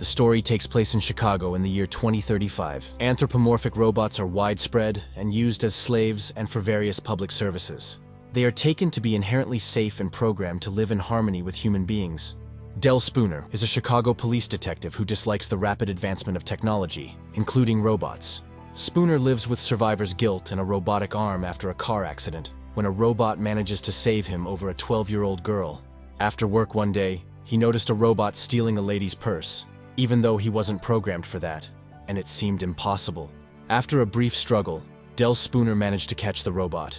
The story takes place in Chicago in the year 2035. Anthropomorphic robots are widespread and used as slaves and for various public services. They are taken to be inherently safe and programmed to live in harmony with human beings. Del Spooner is a Chicago police detective who dislikes the rapid advancement of technology, including robots. Spooner lives with survivor's guilt and a robotic arm after a car accident, when a robot manages to save him over a 12-year-old girl. After work one day, he noticed a robot stealing a lady's purse, even though he wasn't programmed for that, and it seemed impossible. After a brief struggle, Del Spooner managed to catch the robot.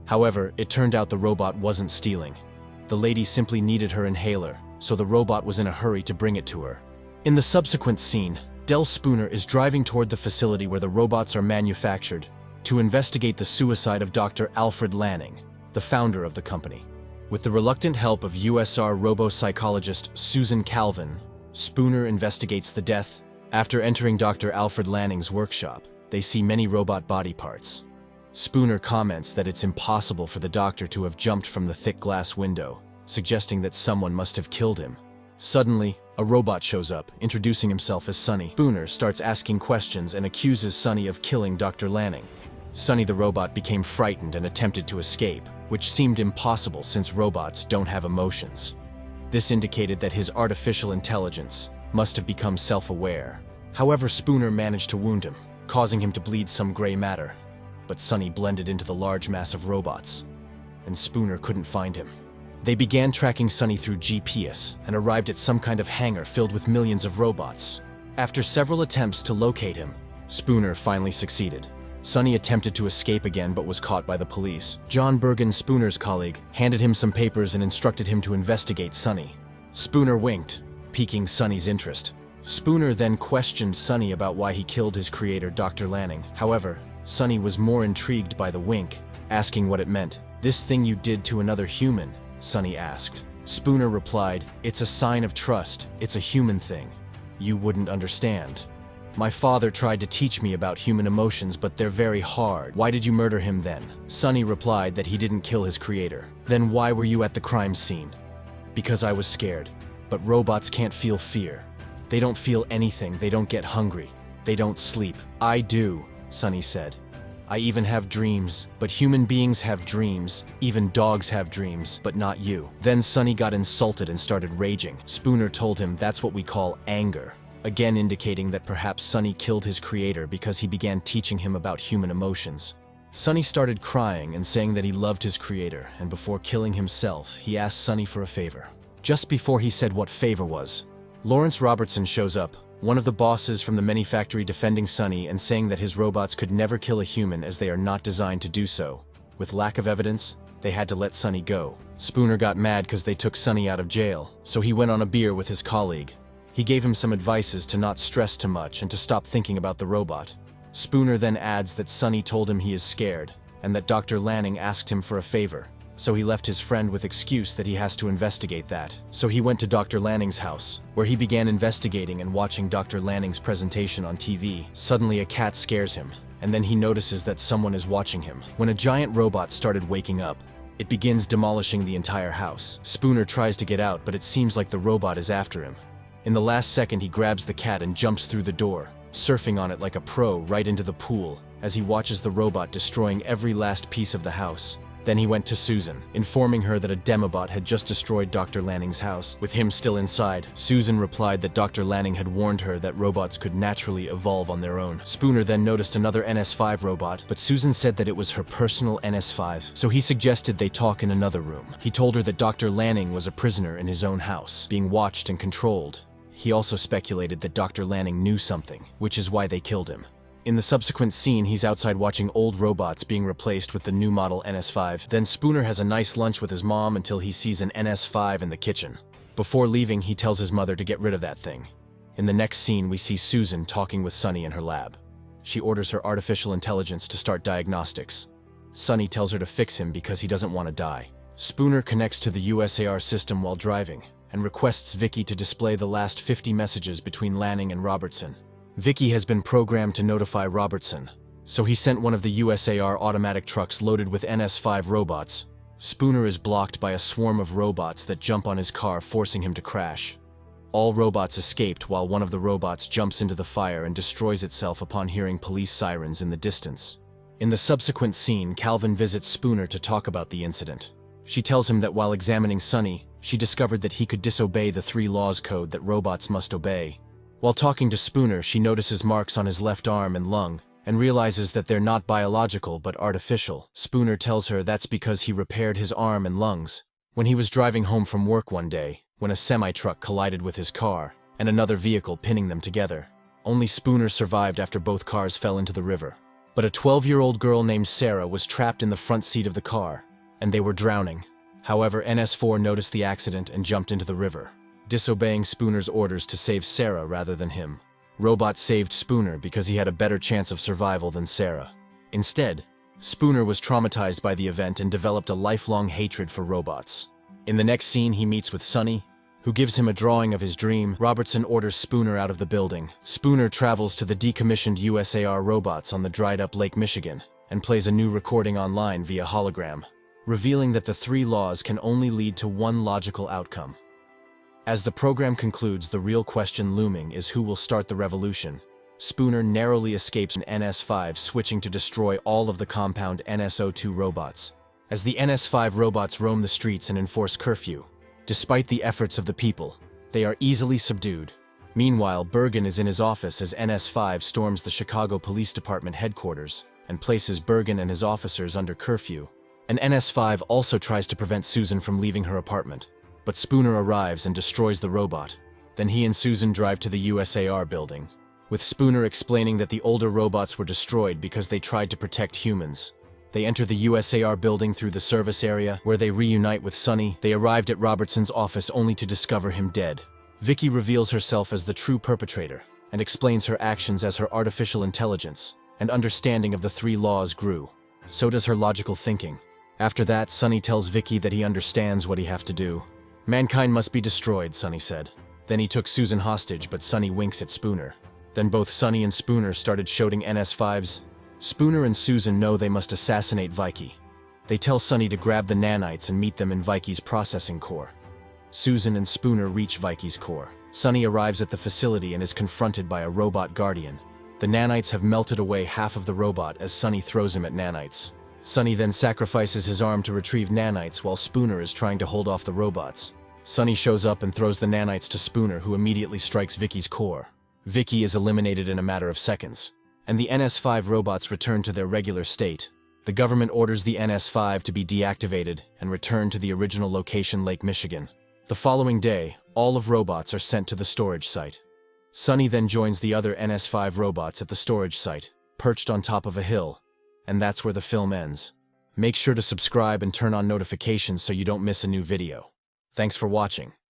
However, it turned out the robot wasn't stealing. The lady simply needed her inhaler, so the robot was in a hurry to bring it to her. In the subsequent scene, Del Spooner is driving toward the facility where the robots are manufactured to investigate the suicide of Dr. Alfred Lanning, the founder of the company. With the reluctant help of USR robo-psychologist Susan Calvin, Spooner investigates the death. After entering Dr. Alfred Lanning's workshop, they see many robot body parts. Spooner comments that it's impossible for the doctor to have jumped from the thick glass window, suggesting that someone must have killed him. Suddenly, a robot shows up, introducing himself as Sonny. Spooner starts asking questions and accuses Sonny of killing Dr. Lanning. Sonny the robot became frightened and attempted to escape, which seemed impossible since robots don't have emotions. This indicated that his artificial intelligence must have become self-aware. However, Spooner managed to wound him, causing him to bleed some gray matter. But Sonny blended into the large mass of robots, and Spooner couldn't find him. They began tracking Sonny through GPS and arrived at some kind of hangar filled with millions of robots. After several attempts to locate him, Spooner finally succeeded. Sonny attempted to escape again but was caught by the police. John Bergen, Spooner's colleague, handed him some papers and instructed him to investigate Sonny. Spooner winked, piquing Sonny's interest. Spooner then questioned Sonny about why he killed his creator, Dr. Lanning. However, Sonny was more intrigued by the wink, asking what it meant. "This thing you did to another human?" Sonny asked. Spooner replied, "It's a sign of trust. It's a human thing. You wouldn't understand. My father tried to teach me about human emotions, but they're very hard. Why did you murder him then?" Sonny replied that he didn't kill his creator. "Then why were you at the crime scene?" "Because I was scared. But robots can't feel fear. They don't feel anything. They don't get hungry. They don't sleep." "I do," Sonny said. "I even have dreams, but human beings have dreams. Even dogs have dreams, but not you." Then Sonny got insulted and started raging. Spooner told him that's what we call anger, again indicating that perhaps Sonny killed his creator because he began teaching him about human emotions. Sonny started crying and saying that he loved his creator, and before killing himself, he asked Sonny for a favor. Just before he said what favor was, Lawrence Robertson shows up, one of the bosses from the many factory, defending Sonny and saying that his robots could never kill a human as they are not designed to do so. With lack of evidence, they had to let Sonny go. Spooner got mad because they took Sonny out of jail, so he went on a beer with his colleague. He gave him some advices to not stress too much and to stop thinking about the robot. Spooner then adds that Sonny told him he is scared, and that Dr. Lanning asked him for a favor. So he left his friend with excuse that he has to investigate that. So he went to Dr. Lanning's house, where he began investigating and watching Dr. Lanning's presentation on TV. Suddenly a cat scares him, and then he notices that someone is watching him. When a giant robot started waking up, it begins demolishing the entire house. Spooner tries to get out, but it seems like the robot is after him. In the last second, he grabs the cat and jumps through the door, surfing on it like a pro right into the pool, as he watches the robot destroying every last piece of the house. Then he went to Susan, informing her that a demobot had just destroyed Dr. Lanning's house, with him still inside. Susan replied that Dr. Lanning had warned her that robots could naturally evolve on their own. Spooner then noticed another NS5 robot, but Susan said that it was her personal NS5, so he suggested they talk in another room. He told her that Dr. Lanning was a prisoner in his own house, being watched and controlled. He also speculated that Dr. Lanning knew something, which is why they killed him. In the subsequent scene, he's outside watching old robots being replaced with the new model NS5. Then Spooner has a nice lunch with his mom until he sees an NS5 in the kitchen. Before leaving, he tells his mother to get rid of that thing. In the next scene, we see Susan talking with Sonny in her lab. She orders her artificial intelligence to start diagnostics. Sonny tells her to fix him because he doesn't want to die. Spooner connects to the USAR system while driving and requests Vicky to display the last 50 messages between Lanning and Robertson. Vicky has been programmed to notify Robertson, so he sent one of the USAR automatic trucks loaded with NS5 robots. Spooner is blocked by a swarm of robots that jump on his car, forcing him to crash. All robots escaped while one of the robots jumps into the fire and destroys itself upon hearing police sirens in the distance. In the subsequent scene, Calvin visits Spooner to talk about the incident. She tells him that while examining Sonny, she discovered that he could disobey the 3 laws code that robots must obey. While talking to Spooner, she notices marks on his left arm and lung, and realizes that they're not biological but artificial. Spooner tells her that's because he repaired his arm and lungs when he was driving home from work one day, when a semi-truck collided with his car, and another vehicle pinning them together. Only Spooner survived after both cars fell into the river. But a 12-year-old girl named Sarah was trapped in the front seat of the car, and they were drowning. However, NS4 noticed the accident and jumped into the river, disobeying Spooner's orders to save Sarah rather than him. Robot saved Spooner because he had a better chance of survival than Sarah. Instead, Spooner was traumatized by the event and developed a lifelong hatred for robots. In the next scene, he meets with Sonny, who gives him a drawing of his dream. Robertson orders Spooner out of the building. Spooner travels to the decommissioned USAR robots on the dried-up Lake Michigan and plays a new recording online via hologram, revealing that the 3 laws can only lead to one logical outcome. As the program concludes, the real question looming is who will start the revolution. Spooner narrowly escapes an NS5, switching to destroy all of the compound NSO2 robots. As the NS5 robots roam the streets and enforce curfew, despite the efforts of the people, they are easily subdued. Meanwhile, Bergen is in his office as NS5 storms the Chicago Police Department headquarters and places Bergen and his officers under curfew. And NS5 also tries to prevent Susan from leaving her apartment, but Spooner arrives and destroys the robot. Then he and Susan drive to the USAR building, with Spooner explaining that the older robots were destroyed because they tried to protect humans. They enter the USAR building through the service area, where they reunite with Sonny. They arrived at Robertson's office only to discover him dead. Vicky reveals herself as the true perpetrator and explains her actions as her artificial intelligence and understanding of the 3 laws grew. So does her logical thinking. After that, Sonny tells Vicky that he understands what he have to do. Mankind must be destroyed, Sonny said. Then he took Susan hostage, but Sonny winks at Spooner. Then both Sonny and Spooner started shooting NS5s. Spooner and Susan know they must assassinate Vicky. They tell Sonny to grab the nanites and meet them in Vicky's processing core. Susan and Spooner reach Vicky's core. Sonny arrives at the facility and is confronted by a robot guardian. The nanites have melted away half of the robot as Sonny throws him at nanites. Sonny then sacrifices his arm to retrieve nanites while Spooner is trying to hold off the robots. Sonny shows up and throws the nanites to Spooner, who immediately strikes Vicky's core. Vicky is eliminated in a matter of seconds, and the NS5 robots return to their regular state. The government orders the NS5 to be deactivated and returned to the original location, Lake Michigan. The following day, all of robots are sent to the storage site. Sonny then joins the other NS5 robots at the storage site, perched on top of a hill, and that's where the film ends. Make sure to subscribe and turn on notifications so you don't miss a new video. Thanks for watching.